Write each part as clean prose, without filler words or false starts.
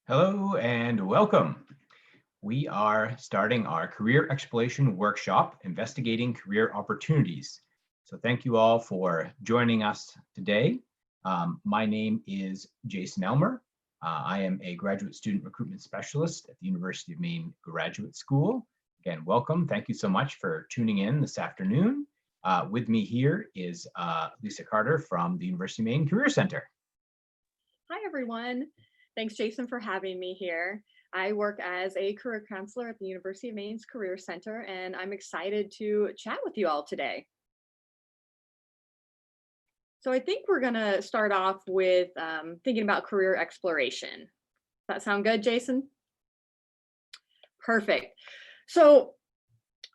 Hello and welcome. We are starting our career exploration workshop, investigating career opportunities. So thank you all for joining us today. My name is Jason Elmer. I am a graduate student recruitment specialist at the University of Maine Graduate School. Again, welcome. Thank you so much for tuning in this afternoon. With me here is Lisa Carter from the University of Maine Career Center. Hi, everyone. Thanks, Jason, for having me here. I work as a career counselor at the University of Maine's Career Center, and I'm excited to chat with you all today. So I think we're going to start off with thinking about career exploration. Does that sound good, Jason? Perfect. So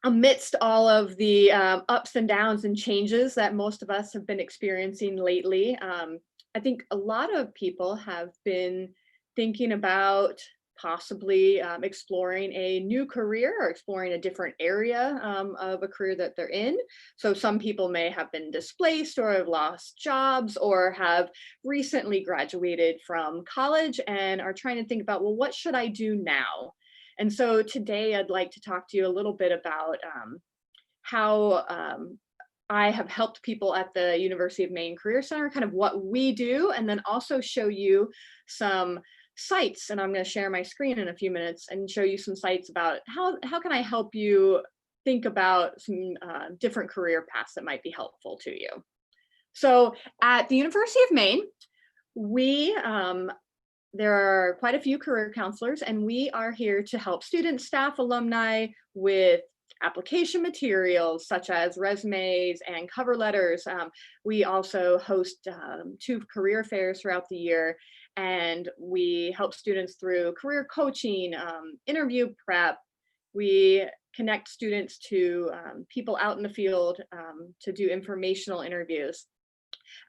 amidst all of the ups and downs and changes that most of us have been experiencing lately, I think a lot of people have been thinking about possibly exploring a new career or exploring a different area of a career that they're in. So some people may have been displaced or have lost jobs or have recently graduated from college and are trying to think about, well, what should I do now? And so today I'd like to talk to you a little bit about how I have helped people at the University of Maine Career Center, kind of what we do, and then also show you some sites. And I'm going to share my screen in a few minutes and show you some sites about how can I help you think about some different career paths that might be helpful to you. So at the University of Maine, there are quite a few career counselors, and we are here to help students, staff, alumni with application materials such as resumes and cover letters. We also host 2 career fairs throughout the year, and we help students through career coaching, interview prep. We connect students to people out in the field to do informational interviews,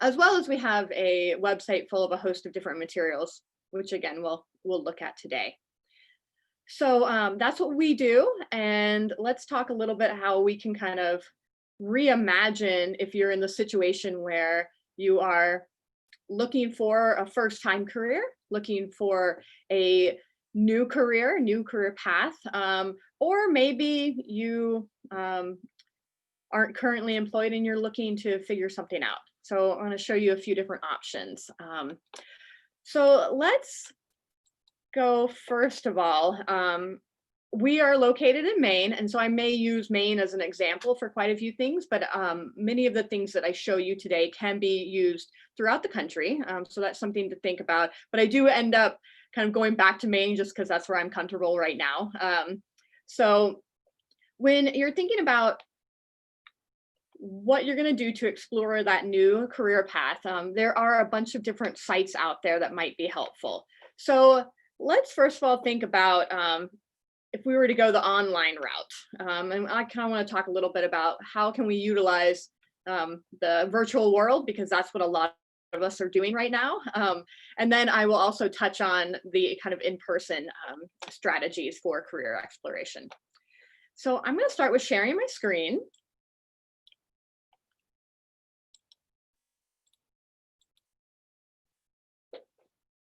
as well as we have a website full of a host of different materials, which again, we'll look at today. So that's what we do. And let's talk a little bit how we can kind of reimagine if you're in the situation where you are looking for a first-time career, looking for a new career path, or maybe you aren't currently employed and you're looking to figure something out. So I'm going to show you a few different options. So let's go first of all. We are located in Maine, and so I may use Maine as an example for quite a few things, but many of the things that I show you today can be used throughout the country. So that's something to think about. But I do end up kind of going back to Maine just because that's where I'm comfortable right now. So when you're thinking about what you're going to do to explore that new career path, there are a bunch of different sites out there that might be helpful. So let's first of all think about if we were to go the online route. And I kind of want to talk a little bit about how can we utilize the virtual world, because that's what a lot of us are doing right now. And then I will also touch on the kind of in-person strategies for career exploration. So I'm going to start with sharing my screen.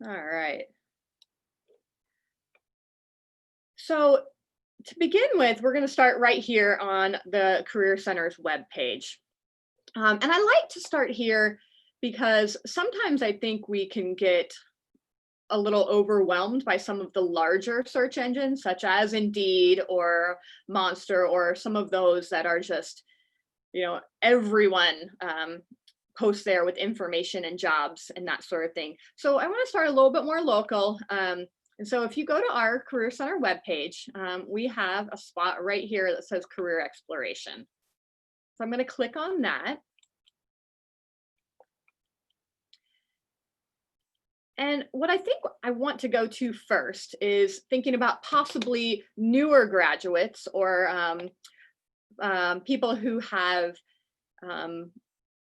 All right. So to begin with, we're going to start right here on the Career Center's webpage. And I like to start here because sometimes I think we can get a little overwhelmed by some of the larger search engines, such as Indeed or Monster, or some of those that are just, everyone posts there with information and jobs and that sort of thing. So I want to start a little bit more local. And so if you go to our Career Center webpage, we have a spot right here that says Career Exploration. So I'm going to click on that. And what I think I want to go to first is thinking about possibly newer graduates or people who have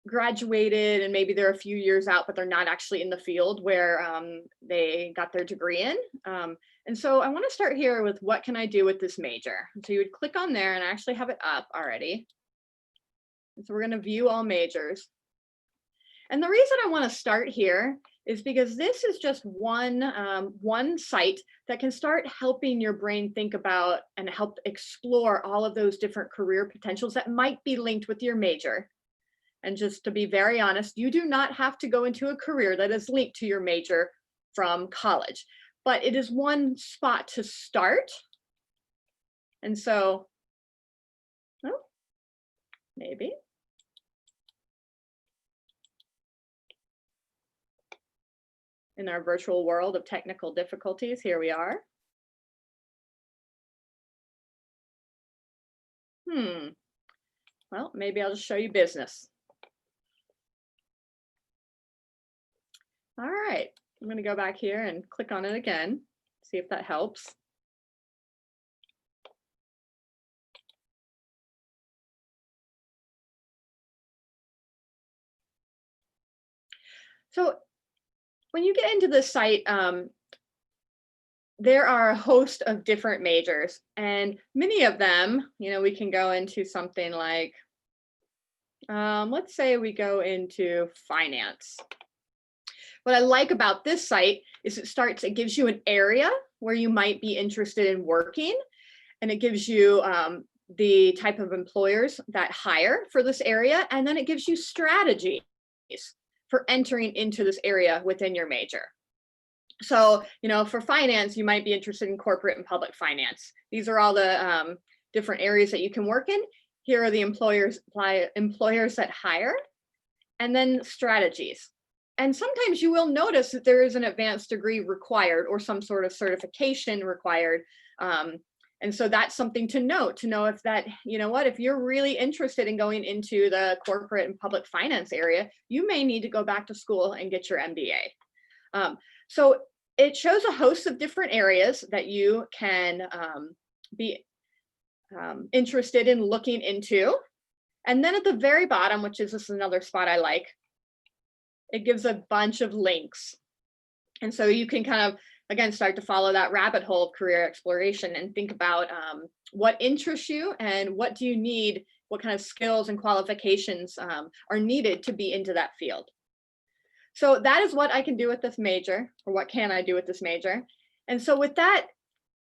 graduated and maybe they're a few years out, but they're not actually in the field where they got their degree in. And so I want to start here with what can I do with this major? So you would click on there, and I actually have it up already. And so we're going to view all majors. And the reason I want to start here is because this is just one site that can start helping your brain think about and help explore all of those different career potentials that might be linked with your major. And just to be very honest, you do not have to go into a career that is linked to your major from college, but it is one spot to start. And so, oh, maybe. In our virtual world of technical difficulties, here we are. Well, maybe I'll just show you business. All right, I'm going to go back here and click on it again, see if that helps. So when you get into the site, there are a host of different majors, and many of them, we can go into something like, let's say we go into finance. What I like about this site is it gives you an area where you might be interested in working, and it gives you the type of employers that hire for this area, and then it gives you strategies for entering into this area within your major. So, for finance, you might be interested in corporate and public finance. These are all the different areas that you can work in. Here are the employers that hire, and then strategies. And sometimes you will notice that there is an advanced degree required or some sort of certification required. And so that's something to note, if that, if you're really interested in going into the corporate and public finance area, you may need to go back to school and get your MBA. So it shows a host of different areas that you can be interested in looking into. And then at the very bottom, which is another spot I like, it gives a bunch of links. And so you can kind of, again, start to follow that rabbit hole of career exploration and think about what interests you and what do you need, what kind of skills and qualifications are needed to be into that field. So that is what I can do with this major, or what can I do with this major. And so with that,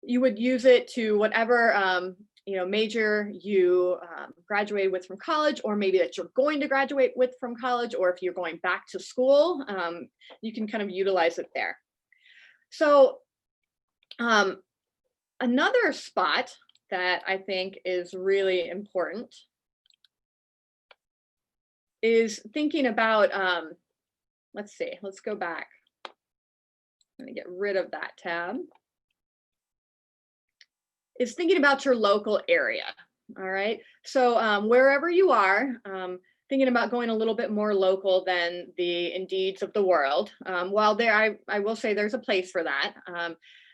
you would use it to whatever major you graduated with from college, or maybe that you're going to graduate with from college, or if you're going back to school, you can kind of utilize it there. So another spot that I think is really important is thinking about, let's see, let's go back. I'm going to get rid of that tab. Is thinking about your local area. All right. So wherever you are, thinking about going a little bit more local than the Indeeds of the world. While I will say there's a place for that.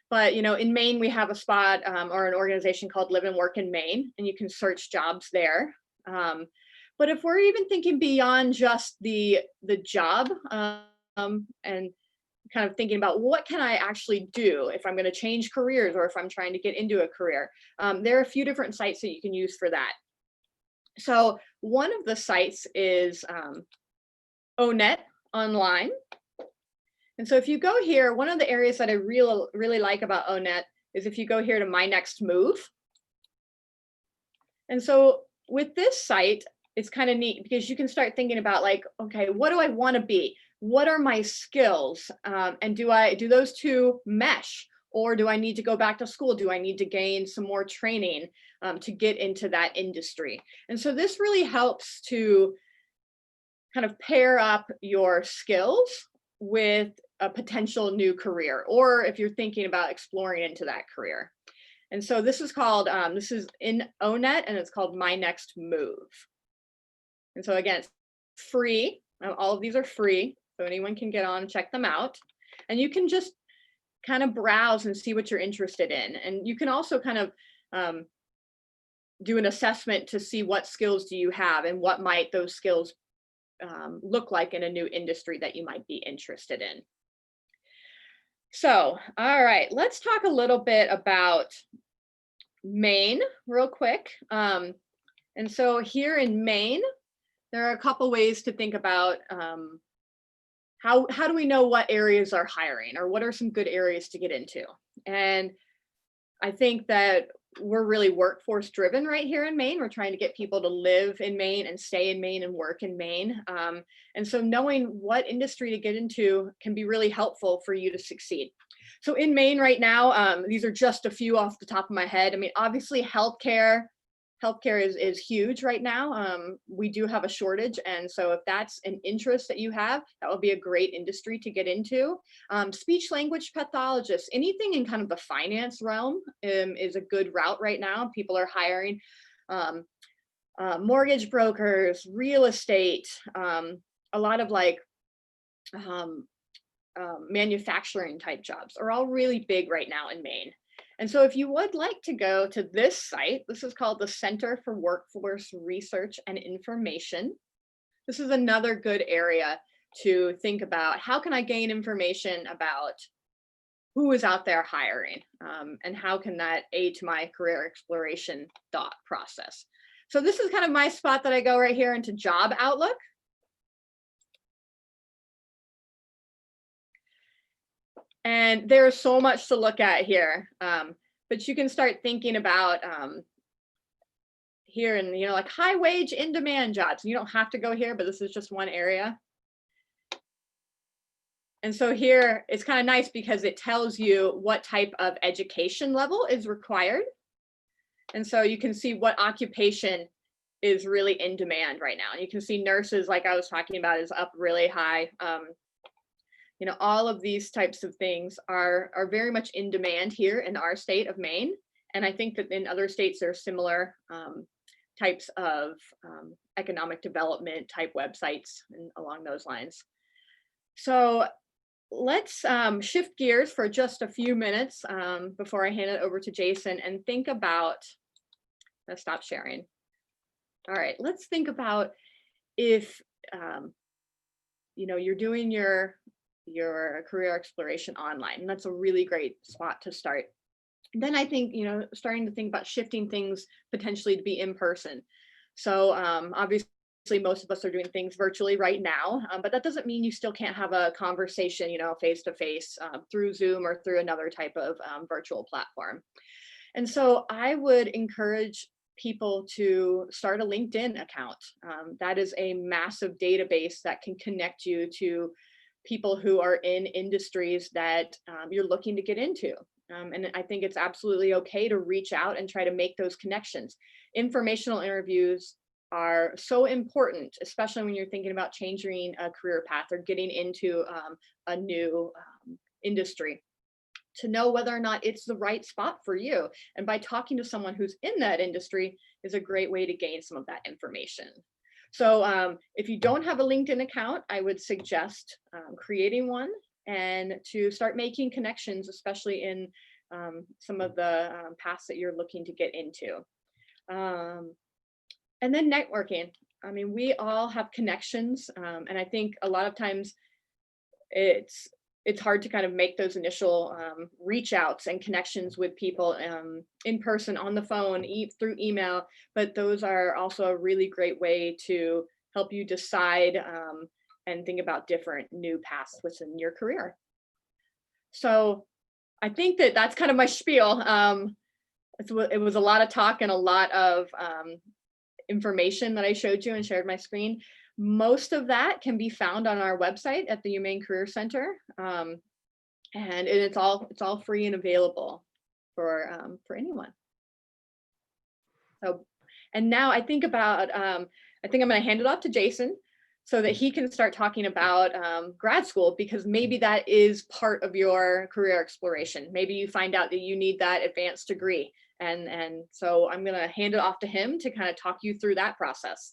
But in Maine, we have a spot or an organization called Live and Work in Maine, and you can search jobs there. But if we're even thinking beyond just the job and kind of thinking about what can I actually do if I'm going to change careers or if I'm trying to get into a career, there are a few different sites that you can use for that. So one of the sites is ONET online. And so if you go here, one of the areas that I really like about ONET is if you go here to My Next Move. And so with this site, it's kind of neat because you can start thinking about like, okay, what do I want to be? What are my skills? And do those two mesh? Or do I need to go back to school? Do I need to gain some more training to get into that industry? And so this really helps to kind of pair up your skills with a potential new career, or if you're thinking about exploring into that career. And so this is called, this is in ONET, and it's called My Next Move. And so again, it's free. All of these are free, so anyone can get on and check them out. And you can just kind of browse and see what you're interested in. And you can also kind of do an assessment to see what skills do you have and what might those skills look like in a new industry that you might be interested in. So, all right, let's talk a little bit about Maine real quick. And so here in Maine, there are a couple ways to think about how do we know what areas are hiring, or what are some good areas to get into? And I think that we're really workforce driven right here in Maine. We're trying to get people to live in Maine and stay in Maine and work in Maine. And so knowing what industry to get into can be really helpful for you to succeed. So in Maine right now, these are just a few off the top of my head. I mean, obviously healthcare is huge right now. We do have a shortage. And so if that's an interest that you have, that would be a great industry to get into. Speech language pathologists, anything in kind of the finance realm is a good route right now. People are hiring mortgage brokers, real estate, a lot of like manufacturing type jobs are all really big right now in Maine. And so if you would like to go to this site, this is called the Center for Workforce Research and Information. This is another good area to think about. How can I gain information about who is out there hiring, and how can that aid to my career exploration thought process? So this is kind of my spot that I go right here into Job Outlook. And there's so much to look at here, but you can start thinking about here and, you know, like high wage in demand jobs. You don't have to go here, but this is just one area. And so here it's kind of nice because it tells you what type of education level is required. And so you can see what occupation is really in demand right now. And you can see nurses, like I was talking about, is up really high. You know, all of these types of things are very much in demand here in our state of Maine. And I think that in other states, there are similar types of economic development type websites and along those lines. So let's shift gears for just a few minutes before I hand it over to Jason and think about, let's stop sharing. All right, let's think about if, you know, you're doing your career exploration online, and that's a really great spot to start. And then I think, you know, starting to think about shifting things potentially to be in person. So obviously most of us are doing things virtually right now, but that doesn't mean you still can't have a conversation, you know, face to face through Zoom or through another type of virtual platform. And so I would encourage people to start a LinkedIn account. That is a massive database that can connect you to people who are in industries that you're looking to get into. And I think it's absolutely okay to reach out and try to make those connections. Informational interviews are so important, especially when you're thinking about changing a career path or getting into a new industry, to know whether or not it's the right spot for you. And by talking to someone who's in that industry is a great way to gain some of that information. So if you don't have a LinkedIn account, I would suggest creating one and to start making connections, especially in some of the paths that you're looking to get into. And then networking. I mean, we all have connections, and I think a lot of times it's hard to kind of make those initial reach outs and connections with people in person, on the phone, through email, but those are also a really great way to help you decide and think about different new paths within your career. So I think that that's kind of my spiel. It was a lot of talk and a lot of information that I showed you and shared my screen. Most of that can be found on our website at the UMaine Career Center, and it's all free and available for anyone. So, and now I think about I think I'm going to hand it off to Jason so that he can start talking about grad school, because maybe that is part of your career exploration. Maybe you find out that you need that advanced degree, and so I'm going to hand it off to him to kind of talk you through that process.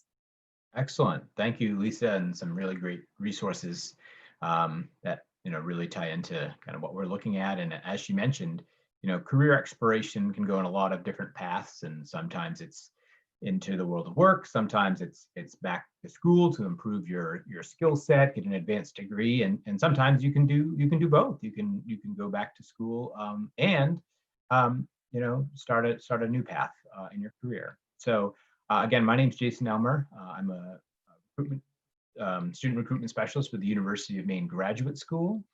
Excellent. Thank you, Lisa, and some really great resources that, you know, really tie into kind of what we're looking at. And as she mentioned, you know, career exploration can go in a lot of different paths, and sometimes it's into the world of work. Sometimes it's back to school to improve your skill set, get an advanced degree, and sometimes you can do both. You can go back to school and you know, start a new path in your career. So again, my name's Jason Elmer. I'm a recruitment student recruitment specialist with the University of Maine Graduate School.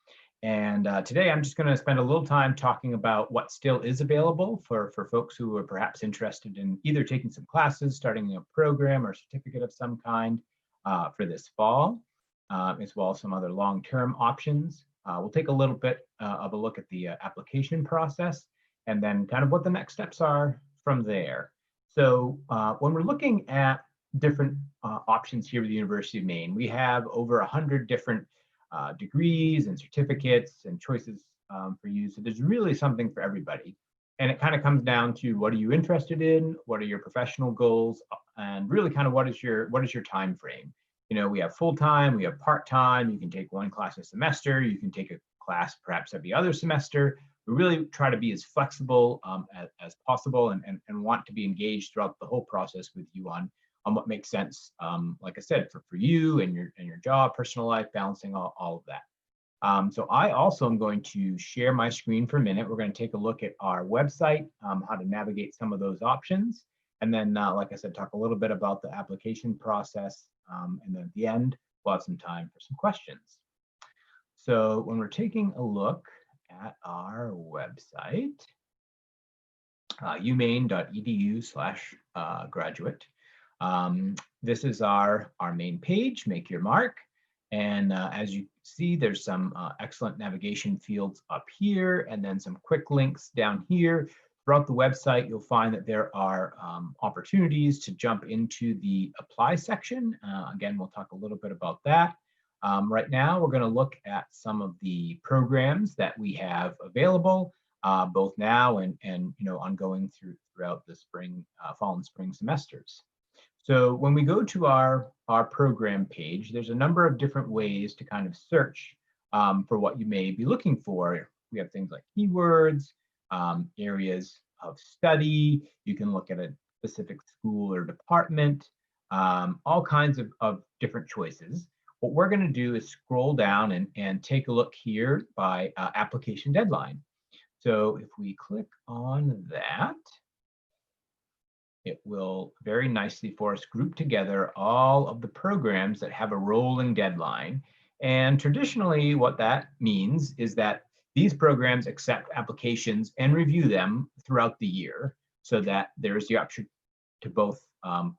And today I'm just going to spend a little time talking about what still is available for folks who are perhaps interested in either taking some classes, starting a program or certificate of some kind for this fall, as well as some other long-term options. We'll take a little bit of a look at the application process and then kind of what the next steps are from there. So when we're looking at different options here at the University of Maine, we have over 100 different degrees and certificates and choices for you. So there's really something for everybody. And it kind of comes down to what are you interested in, what are your professional goals, and really kind of what is your time frame. You know, we have full-time, we have part-time, you can take one class a semester, you can take a class perhaps every other semester. We really try to be as flexible as possible and want to be engaged throughout the whole process with you on what makes sense, like I said, for you and your job, personal life, balancing all of that. So I also am going to share my screen for a minute. We're going to take a look at our website, how to navigate some of those options. And then, like I said, talk a little bit about the application process. And then at the end, we'll have some time for some questions. So when we're taking a look at our website, umaine.edu/graduate. This is our main page, Make Your Mark. And as you see, there's some excellent navigation fields up here and then some quick links down here. Throughout the website, you'll find that there are opportunities to jump into the apply section. Again, we'll talk a little bit about that. Right now, we're going to look at some of the programs that we have available, both now and ongoing throughout the spring, fall and spring semesters. So when we go to our program page, there's a number of different ways to kind of search for what you may be looking for. We have things like keywords, areas of study. You can look at a specific school or department, all kinds of different choices. What we're going to do is scroll down and take a look here by application deadline. So if we click on that, it will very nicely for us group together all of the programs that have a rolling deadline. And traditionally, what that means is that these programs accept applications and review them throughout the year so that there's the option to both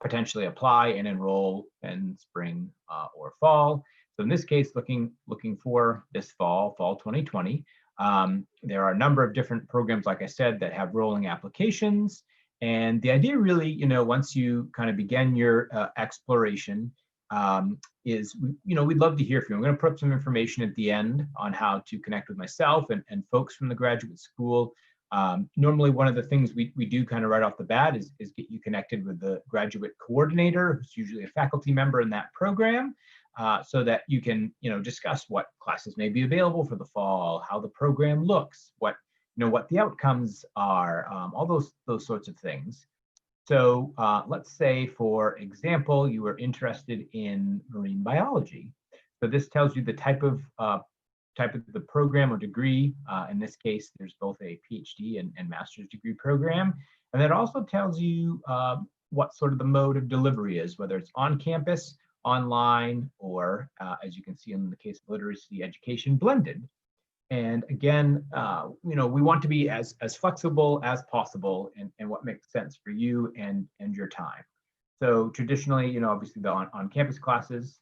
potentially apply and enroll in spring or fall. So in this case, looking for this fall 2020, there are a number of different programs, like I said, that have rolling applications. And the idea really, once you kind of begin your exploration, is, we'd love to hear from you. I'm going to put up some information at the end on how to connect with myself and folks from the graduate school. Normally, one of the things we do kind of right off the bat is get you connected with the graduate coordinator, who's usually a faculty member in that program, so that you can, discuss what classes may be available for the fall, how the program looks, what the outcomes are, all those sorts of things. So let's say, for example, you were interested in marine biology. So this tells you the type of the program or degree. In this case, there's both a PhD and master's degree program. And that also tells you what sort of the mode of delivery is, whether it's on campus, online, or as you can see in the case of literacy education, blended. And again, we want to be as flexible as possible in what makes sense for you and your time. So traditionally, obviously the on-campus classes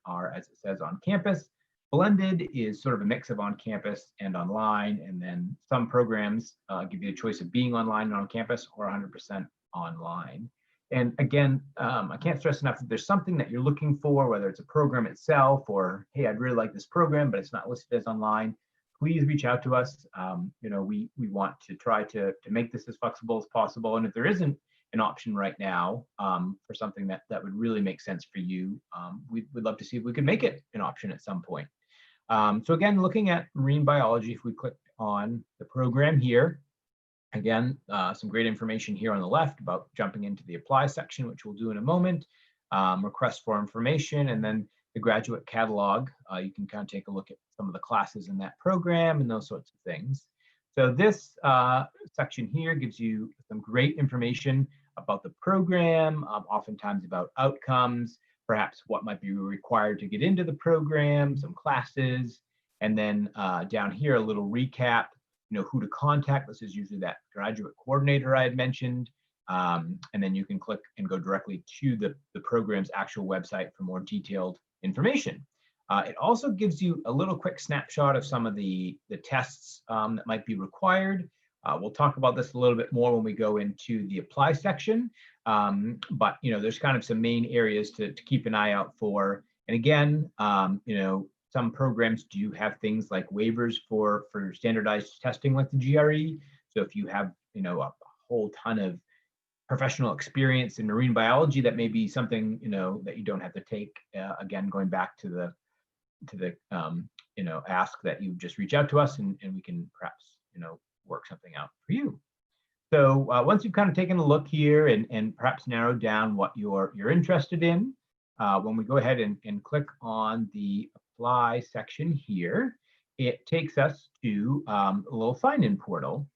are, as it says, on campus. Blended is sort of a mix of on-campus and online, and then some programs give you the choice of being online and on campus or 100% online. And again, I can't stress enough that there's something that you're looking for, whether it's a program itself or, hey, I'd really like this program, but it's not listed as online. Please reach out to us. We want to try to make this as flexible as possible. And if there isn't an option right now for something that would really make sense for you, we'd love to see if we could make it an option at some point. So again, looking at marine biology, if we click on the program here, again, some great information here on the left about jumping into the apply section, which we'll do in a moment, request for information, and then the graduate catalog. You can kind of take a look at some of the classes in that program and those sorts of things. So this section here gives you some great information about the program, oftentimes about outcomes, perhaps what might be required to get into the program, some classes, and then down here, a little recap, who to contact. This is usually that graduate coordinator I had mentioned. And then you can click and go directly to the program's actual website for more detailed information. It also gives you a little quick snapshot of some of the tests that might be required. We'll talk about this a little bit more when we go into the apply section. But there's kind of some main areas to keep an eye out for. And again, some programs do have things like waivers for standardized testing like the GRE. So if you have a whole ton of professional experience in marine biology, that may be something that you don't have to take. Again, going back to the ask that you just reach out to us, and we can perhaps work something out for you. So once you've kind of taken a look here and perhaps narrowed down what you're interested in, when we go ahead and click on the apply section here, it takes us to a little sign-in portal.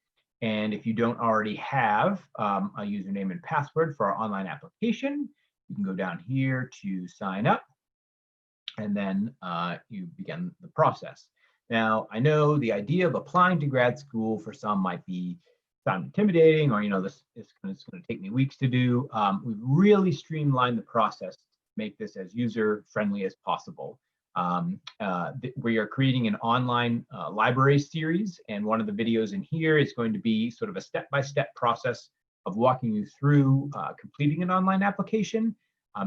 And if you don't already have a username and password for our online application, you can go down here to sign up, and then you begin the process. Now, I know the idea of applying to grad school for some might sound intimidating, or this is going to take me weeks to do. We've really streamlined the process to make this as user-friendly as possible. We are creating an online library series, and one of the videos in here is going to be sort of a step-by-step process of walking you through completing an online application.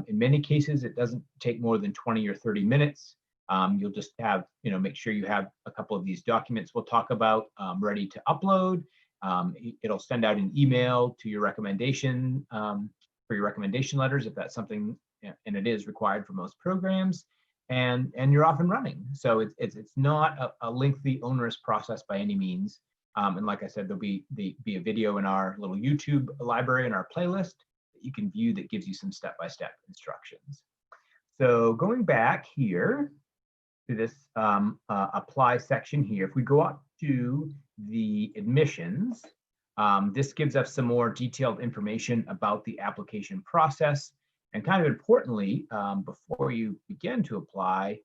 In many cases, it doesn't take more than 20 or 30 minutes. You'll just have, make sure you have a couple of these documents we'll talk about ready to upload. It'll send out an email to your recommendation for your recommendation letters if that's something, and it is required for most programs. And you're off and running. So it's not a lengthy, onerous process by any means. And like I said, there'll be a video in our little YouTube library in our playlist that you can view that gives you some step-by-step instructions. So going back here to this apply section here, if we go up to the admissions, this gives us some more detailed information about the application process. And kind of importantly, before you begin to apply,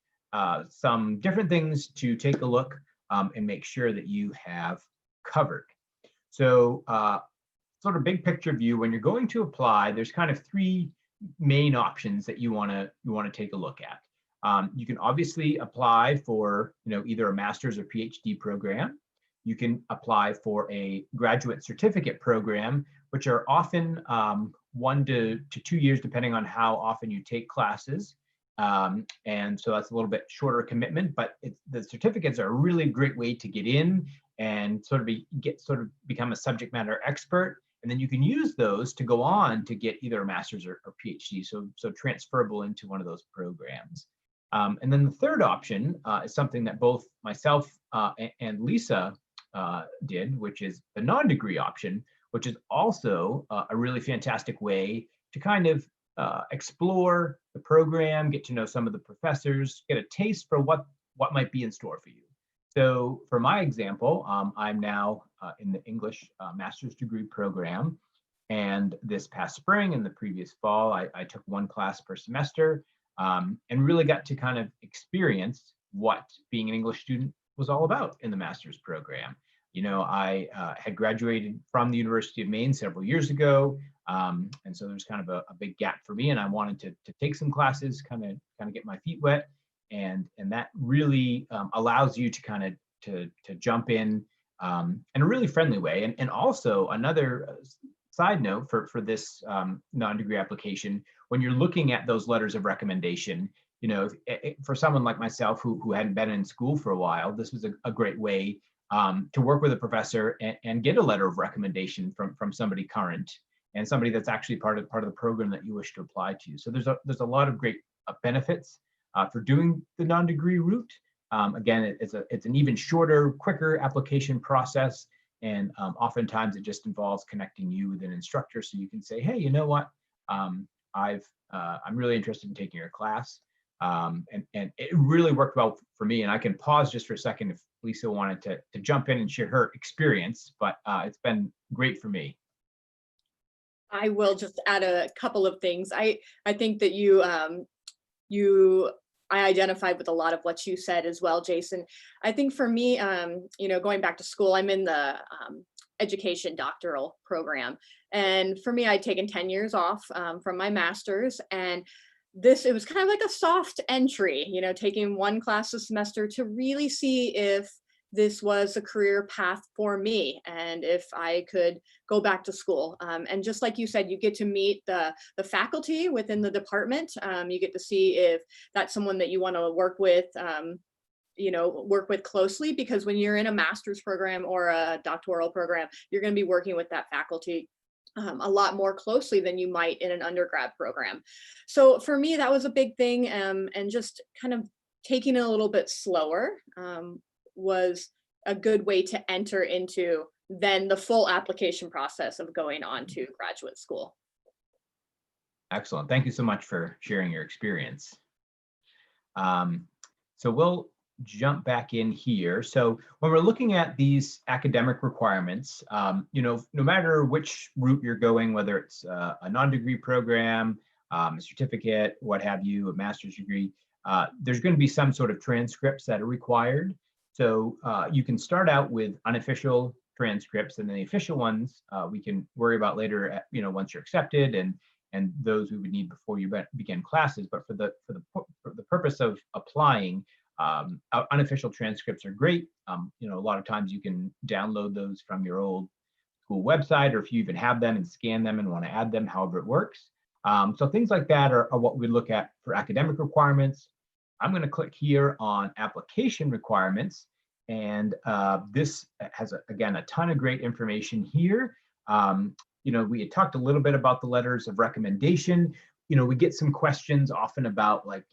some different things to take a look and make sure that you have covered. So sort of big picture view, when you're going to apply, there's kind of three main options that you want to take a look at. You can obviously apply for either a master's or PhD program. You can apply for a graduate certificate program, which are often 1 to 2 years, depending on how often you take classes. And so that's a little bit shorter commitment, but the certificates are a really great way to get in and sort of become a subject matter expert. And then you can use those to go on to get either a master's or PhD, so transferable into one of those programs. And then the third option is something that both myself and Lisa did, which is the non-degree option, which is also a really fantastic way to kind of explore the program, get to know some of the professors, get a taste for what might be in store for you. So for my example, I'm now in the English master's degree program. And this past spring and the previous fall, I took one class per semester and really got to kind of experience what being an English student was all about in the master's program. I had graduated from the University of Maine several years ago. And so there's kind of a big gap for me, and I wanted to take some classes, kind of get my feet wet. And that really allows you to kind of to jump in a really friendly way. And also another side note for this non-degree application, when you're looking at those letters of recommendation, for someone like myself who hadn't been in school for a while, this was a great way to work with a professor and get a letter of recommendation from somebody current and somebody that's actually part of the program that you wish to apply to. So there's a lot of great benefits for doing the non-degree route. Again, it's an even shorter, quicker application process, and oftentimes it just involves connecting you with an instructor so you can say, hey, you know what, I'm really interested in taking your class. And it really worked well for me. And I can pause just for a second if Lisa wanted to jump in and share her experience, but it's been great for me. I will just add a couple of things. I think that you I identified with a lot of what you said as well, Jason. I think for me, going back to school, I'm in the education doctoral program. And for me, I'd taken 10 years off from my master's, and it was kind of like a soft entry, taking one class a semester to really see if this was a career path for me and if I could go back to school. And just like you said, you get to meet the faculty within the department. You get to see if that's someone that you want to work with, work with closely, because when you're in a master's program or a doctoral program, you're going to be working with that faculty a lot more closely than you might in an undergrad program. So for me, that was a big thing. And just kind of taking it a little bit slower was a good way to enter into then the full application process of going on to graduate school. Excellent. Thank you so much for sharing your experience. So we'll jump back in here. So when we're looking at these academic requirements, no matter which route you're going, whether it's a non-degree program, a certificate, what have you, a master's degree, there's going to be some sort of transcripts that are required. So you can start out with unofficial transcripts, and then the official ones we can worry about later, once you're accepted, and those we would need before you begin classes. But for the purpose of applying, unofficial transcripts are great. A lot of times you can download those from your old school website, or if you even have them and scan them and want to add them, however it works. So things like that are what we look at for academic requirements. I'm going to click here on application requirements, and this has, again, a ton of great information here. We had talked a little bit about the letters of recommendation. We get some questions often about, like,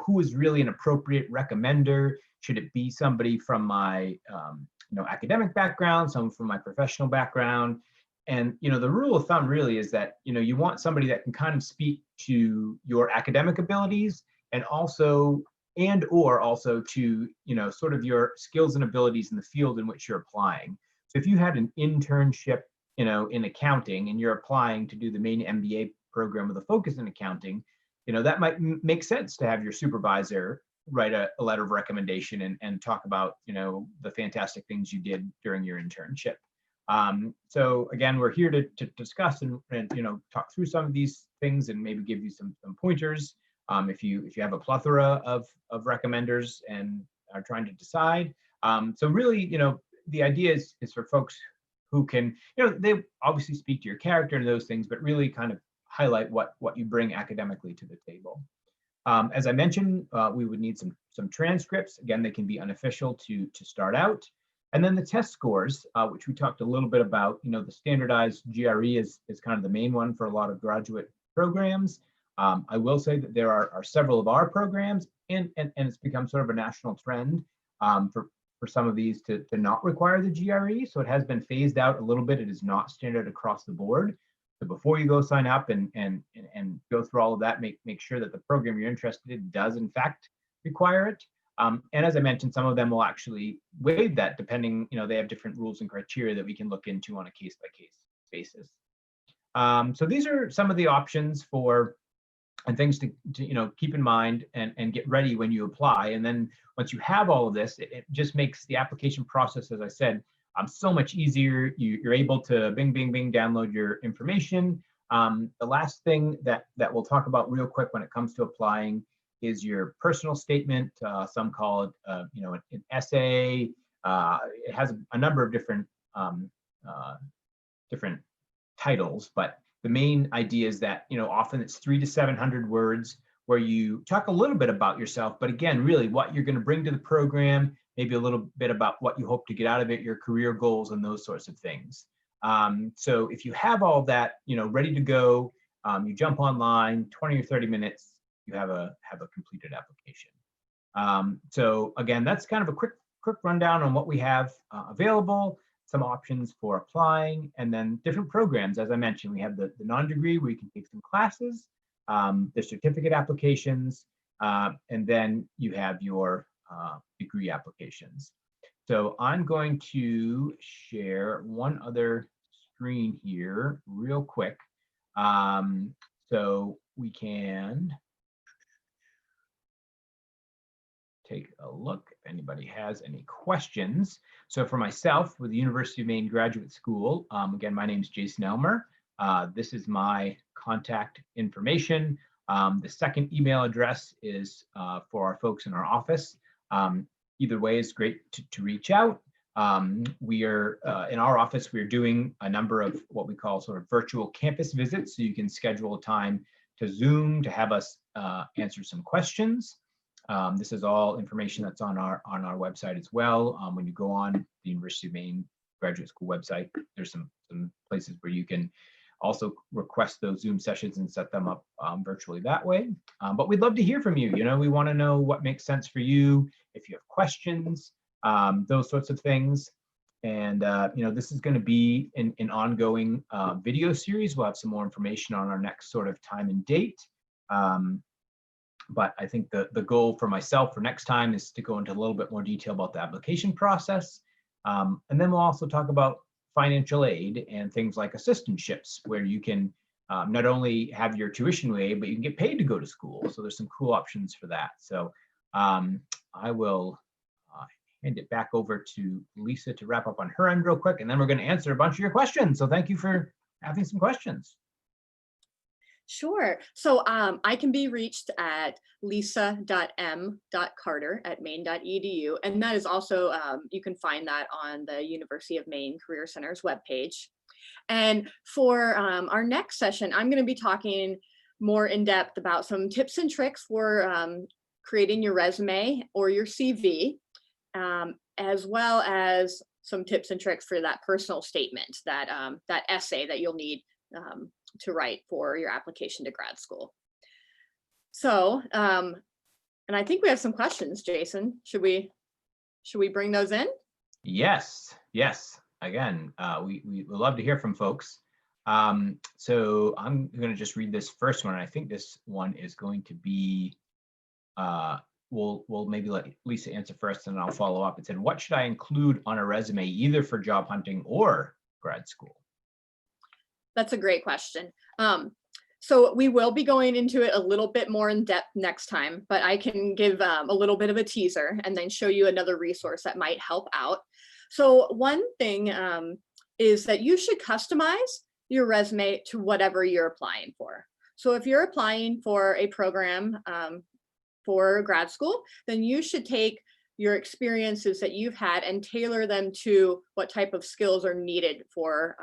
who is really an appropriate recommender? Should it be somebody from my academic background, someone from my professional background? And the rule of thumb really is that you want somebody that can kind of speak to your academic abilities, and also to sort of your skills and abilities in the field in which you're applying. So if you had an internship in accounting and you're applying to do the Maine MBA program with a focus in accounting, that might make sense to have your supervisor write a letter of recommendation and talk about the fantastic things you did during your internship. So again, we're here to discuss and talk through some of these things and maybe give you some pointers if you have a plethora of recommenders and are trying to decide. So really, the idea is for folks who can, they obviously speak to your character and those things, but really kind of highlight what you bring academically to the table. As I mentioned, we would need some transcripts. Again, they can be unofficial to start out. And then the test scores, which we talked a little bit about. The standardized GRE is kind of the main one for a lot of graduate programs. I will say that there are several of our programs, and it's become sort of a national trend for some of these to not require the GRE. So it has been phased out a little bit. It is not standard across the board. So before you go sign up and go through all of that, make sure that the program you're interested in does in fact require it. And as I mentioned, some of them will actually waive that, depending, they have different rules and criteria that we can look into on a case-by-case basis. So these are some of the options and things to keep in mind and get ready when you apply. And then once you have all of this, it just makes the application process, as I said, so much easier. You're able to bing, bing, bing, download your information. The last thing that we'll talk about real quick when it comes to applying is your personal statement. Some call it, an essay. It has a number of different titles, but the main idea is that, often it's 300 to 700 words where you talk a little bit about yourself, but again, really what you're going to bring to the program, maybe a little bit about what you hope to get out of it, your career goals, and those sorts of things. So if you have all that, ready to go, you jump online, 20 or 30 minutes, you have a completed application. So again, that's kind of a quick rundown on what we have available, some options for applying, and then different programs. As I mentioned, we have the non-degree where you can take some classes, the certificate applications, and then you have your degree applications. So I'm going to share one other screen here real quick. So we can take a look if anybody has any questions. So for myself, with the University of Maine Graduate School, again, my name is Jason Elmer. This is my contact information. The second email address is for our folks in our office. Either way is great to reach out. We are in our office, we're doing a number of what we call sort of virtual campus visits. So you can schedule a time to Zoom to have us answer some questions. This is all information that's on our website as well. When you go on the University of Maine Graduate School website, there's some places where you can also request those Zoom sessions and set them up virtually that way. But we'd love to hear from you. You know, we want to know what makes sense for you, if you have questions, those sorts of things. And, you know, this is going to be an ongoing video series. We'll have some more information on our next sort of time and date. But I think the goal for myself for next time is to go into a little bit more detail about the application process. And then we'll also talk about financial aid and things like assistantships, where you can not only have your tuition waived, but you can get paid to go to school. So there's some cool options for that. So I will hand it back over to Lisa to wrap up on her end real quick, and then we're going to answer a bunch of your questions. So thank you for having some questions. Sure. So I can be reached at lisa.m.carter@maine.edu. And that is also, you can find that on the University of Maine Career Center's webpage. And for our next session, I'm going to be talking more in depth about some tips and tricks for creating your resume or your CV, as well as some tips and tricks for that personal statement, that essay that you'll need to write for your application to grad school. So, and I think we have some questions, Jason. Should we bring those in? Yes. Again, we love to hear from folks. So I'm going to just read this first one. I think this one is going to be, we'll maybe let Lisa answer first and I'll follow up. It said, what should I include on a resume, either for job hunting or grad school? That's a great question. So we will be going into it a little bit more in depth next time, but I can give a little bit of a teaser and then show you another resource that might help out. So one thing is that you should customize your resume to whatever you're applying for. So if you're applying for a program for grad school, then you should take your experiences that you've had and tailor them to what type of skills are needed for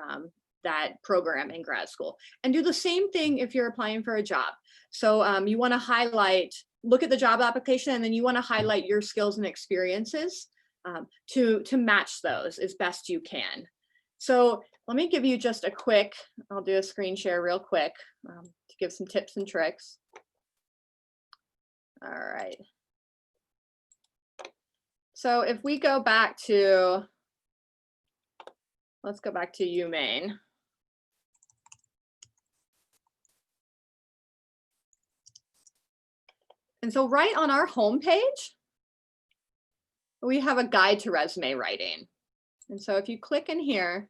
that program in grad school. And do the same thing if you're applying for a job. So you want to look at the job application, and then you want to highlight your skills and experiences to match those as best you can. So let me give you just a quick, I'll do a screen share real quick to give some tips and tricks. All right. So if we go back to, let's go back to UMaine. And so right on our homepage, we have a guide to resume writing. And so if you click in here,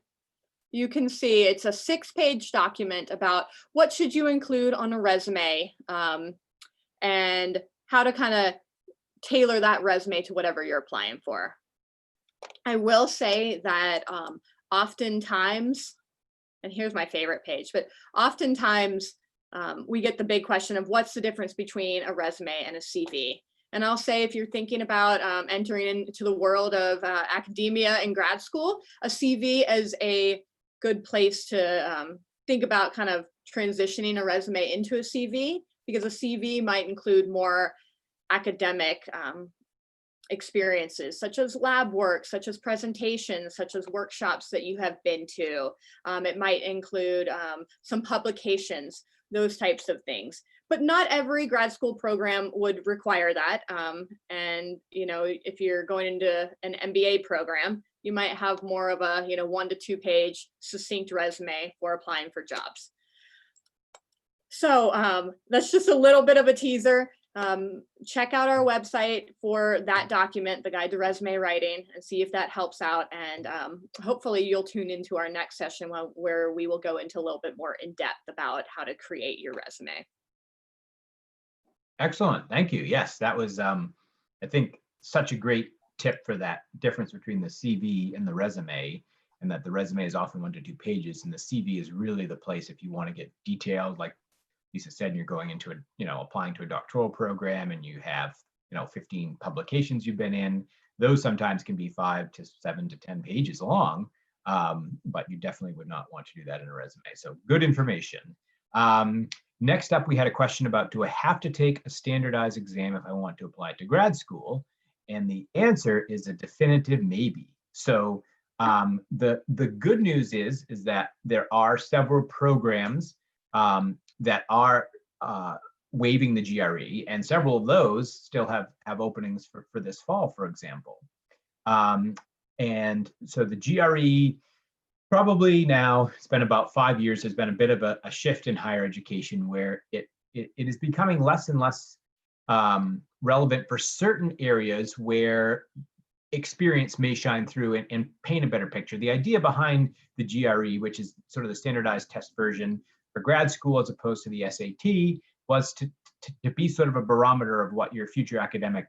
you can see it's a 6-page document about what should you include on a resume and how to kind of tailor that resume to whatever you're applying for. I will say that oftentimes, and here's my favorite page, but oftentimes we get the big question of what's the difference between a resume and a CV. And I'll say, if you're thinking about entering into the world of academia and grad school, a CV is a good place to think about kind of transitioning a resume into a CV, because a CV might include more academic experiences, such as lab work, such as presentations, such as workshops that you have been to. It might include some publications, those types of things. But not every grad school program would require that. And, you know, if you're going into an MBA program, you might have more of a, 1 to 2 page succinct resume for applying for jobs. So that's just a little bit of a teaser. Check out our website for that document, the guide to resume writing, and see if that helps out. And hopefully you'll tune into our next session where we will go into a little bit more in depth about how to create your resume. Excellent. Thank you. Yes, that was, I think such a great tip for that difference between the CV and the resume, and that the resume is often 1 to 2 pages, and the CV is really the place if you want to get detailed, like Lisa said, you're going into applying to a doctoral program and you have, 15 publications you've been in. Those sometimes can be 5 to 7 to 10 pages long, but you definitely would not want to do that in a resume. So good information. Next up, we had a question about, do I have to take a standardized exam if I want to apply to grad school? And the answer is a definitive maybe. So the good news is that there are several programs that are waiving the GRE, and several of those still have openings for this fall, for example. And so the GRE, probably now, it's been about 5 years, there's been a bit of a shift in higher education where it is becoming less and less relevant for certain areas where experience may shine through and paint a better picture. The idea behind the GRE, which is sort of the standardized test version for grad school as opposed to the SAT, was to be sort of a barometer of what your future academic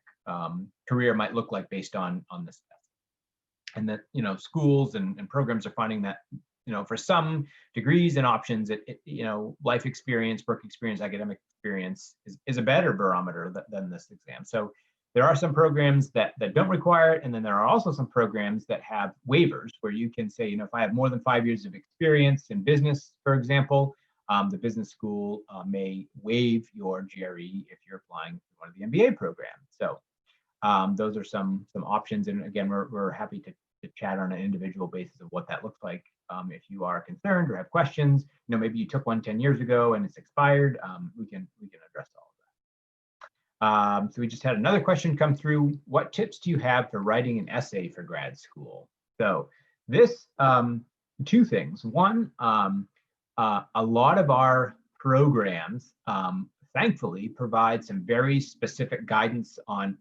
career might look like based on this test. And that, schools and programs are finding that, for some degrees and options, life experience, work experience, academic experience is a better barometer than this exam. So there are some programs that don't require it, and then there are also some programs that have waivers where you can say, if I have more than 5 years of experience in business, for example, the business school may waive your GRE if you're applying to one of the MBA programs. So those are some options, and again, we're happy to chat on an individual basis of what that looks like. If you are concerned or have questions, maybe you took one 10 years ago and it's expired, we can address all of that. So we just had another question come through. What tips do you have for writing an essay for grad school? So this, 2 things. One, a lot of our programs, thankfully, provide some very specific guidance on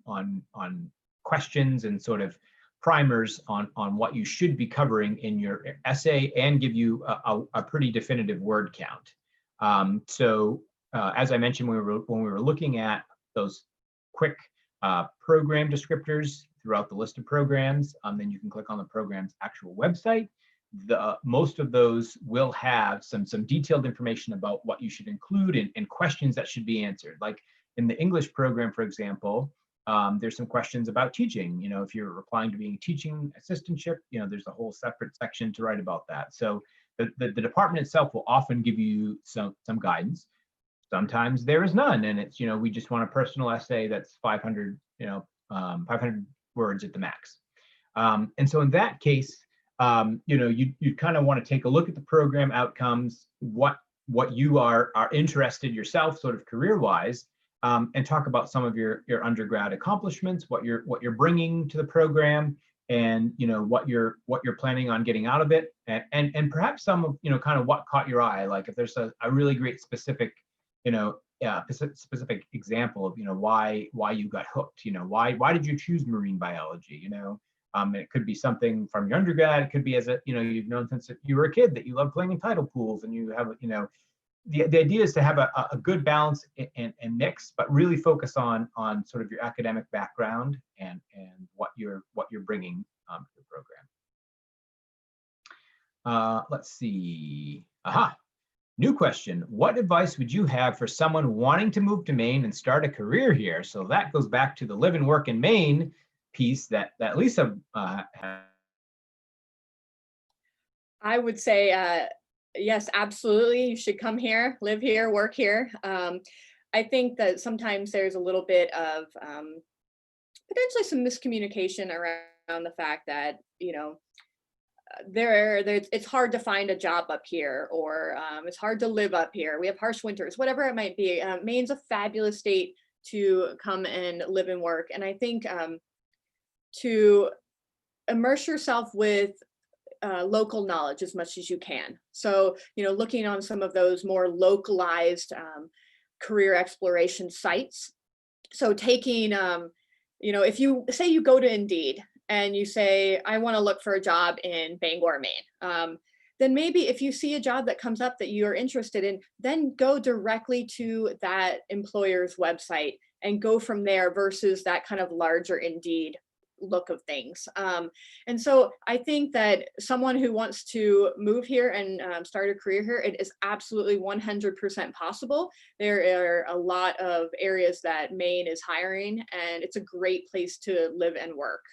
questions and sort of primers on what you should be covering in your essay, and give you a pretty definitive word count. So as I mentioned, when we were looking at those quick program descriptors throughout the list of programs, then you can click on the program's actual website. Most of those will have some detailed information about what you should include and questions that should be answered. Like in the English program, for example, there's some questions about teaching. If you're applying to being a teaching assistantship, there's a whole separate section to write about that. So the department itself will often give you some guidance. Sometimes there is none, and it's, we just want a personal essay that's 500 words at the max. And so in that case, you kind of want to take a look at the program outcomes, what you are interested yourself, sort of career-wise, and talk about some of your undergrad accomplishments, what you're bringing to the program, and what you're planning on getting out of it, and perhaps some of kind of what caught your eye. Like if there's a really great specific specific example of why you got hooked. Why did you choose marine biology? It could be something from your undergrad. It could be as you've known since you were a kid that you love playing in tidal pools, and you have the idea is to have a good balance and mix, but really focus on sort of your academic background and what you're bringing to the program. Let's see. New question. What advice would you have for someone wanting to move to Maine and start a career here? So that goes back to the live and work in Maine piece that Lisa had. I would say, yes, absolutely. You should come here, live here, work here. I think that sometimes there's a little bit of potentially some miscommunication around the fact that, it's hard to find a job up here, or it's hard to live up here. We have harsh winters, whatever it might be. Maine's a fabulous state to come and live and work. And I think to immerse yourself with local knowledge as much as you can. So, looking on some of those more localized career exploration sites. So taking, if you say you go to Indeed and you say, I want to look for a job in Bangor, Maine, then maybe if you see a job that comes up that you're interested in, then go directly to that employer's website and go from there versus that kind of larger Indeed look of things. And so I think that someone who wants to move here and start a career here, it is absolutely 100% possible. There are a lot of areas that Maine is hiring, and it's a great place to live and work.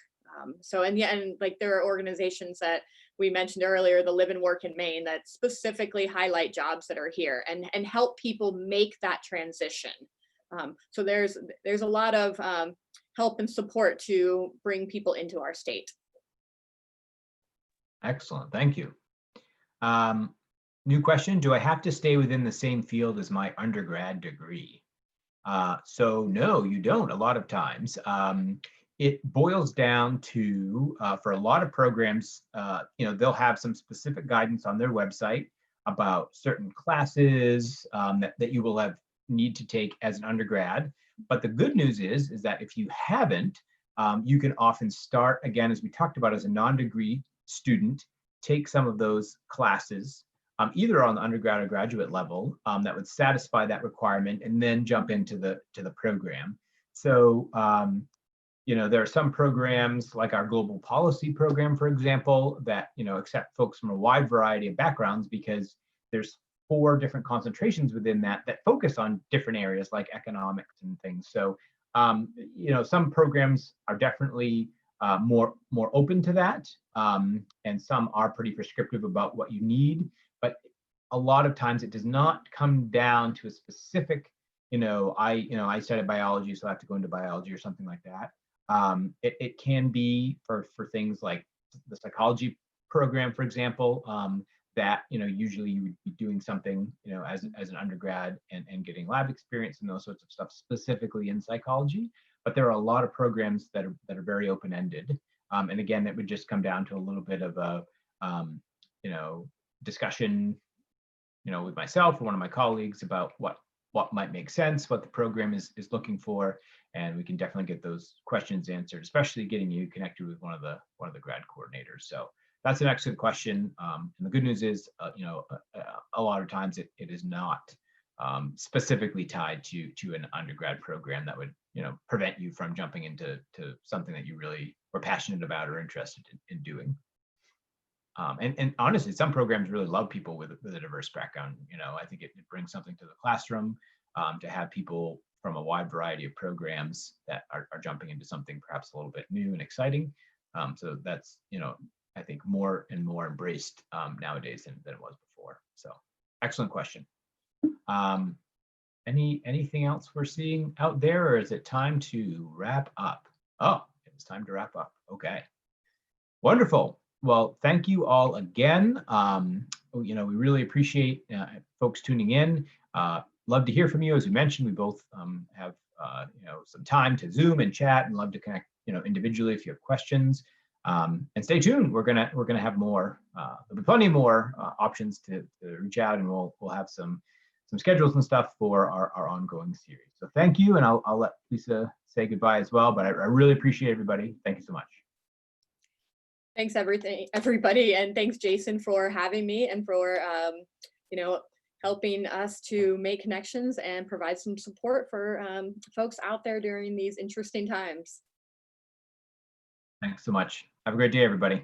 So, and yeah, and like there are organizations that we mentioned earlier, the Live and Work in Maine, that specifically highlight jobs that are here and help people make that transition. So there's a lot of help and support to bring people into our state. Excellent, thank you. New question, do I have to stay within the same field as my undergrad degree? So no, you don't a lot of times. It boils down to, for a lot of programs, they'll have some specific guidance on their website about certain classes that you will need to take as an undergrad. But the good news is that if you haven't, you can often start, again, as we talked about, as a non-degree student, take some of those classes, either on the undergrad or graduate level, that would satisfy that requirement, and then jump into the program. So there are some programs like our global policy program, for example, that accept folks from a wide variety of backgrounds, because there's 4 different concentrations within that focus on different areas like economics and things. So some programs are definitely more open to that, and some are pretty prescriptive about what you need. But a lot of times it does not come down to a specific, I studied biology, so I have to go into biology or something like that. It can be for things like the psychology program, for example, that usually you would be doing something as an undergrad and getting lab experience and those sorts of stuff specifically in psychology. But there are a lot of programs that are very open-ended, and again, it would just come down to a little bit of a discussion with myself or one of my colleagues about what might make sense, what the program is looking for, and we can definitely get those questions answered, especially getting you connected with one of the grad coordinators. So that's an excellent question. And the good news is, a lot of times it is not specifically tied to an undergrad program that would prevent you from jumping into something that you really were passionate about or interested in doing. And honestly, some programs really love people with a diverse background. I think it brings something to the classroom to have people from a wide variety of programs that are jumping into something perhaps a little bit new and exciting. So that's, I think more and more embraced nowadays than it was before. So excellent question. Anything else we're seeing out there, or is it time to wrap up? Oh, it's time to wrap up. Okay, wonderful. Well, thank you all again. We really appreciate folks tuning in. Love to hear from you. As we mentioned, we both have some time to Zoom and chat, and love to connect individually if you have questions. And stay tuned. We're gonna have more. There'll be plenty more options to reach out, and we'll have some schedules and stuff for our ongoing series. So thank you, and I'll let Lisa say goodbye as well. But I really appreciate everybody. Thank you so much. Thanks everybody, and thanks Jason for having me and for helping us to make connections and provide some support for folks out there during these interesting times. Thanks so much. Have a great day, everybody.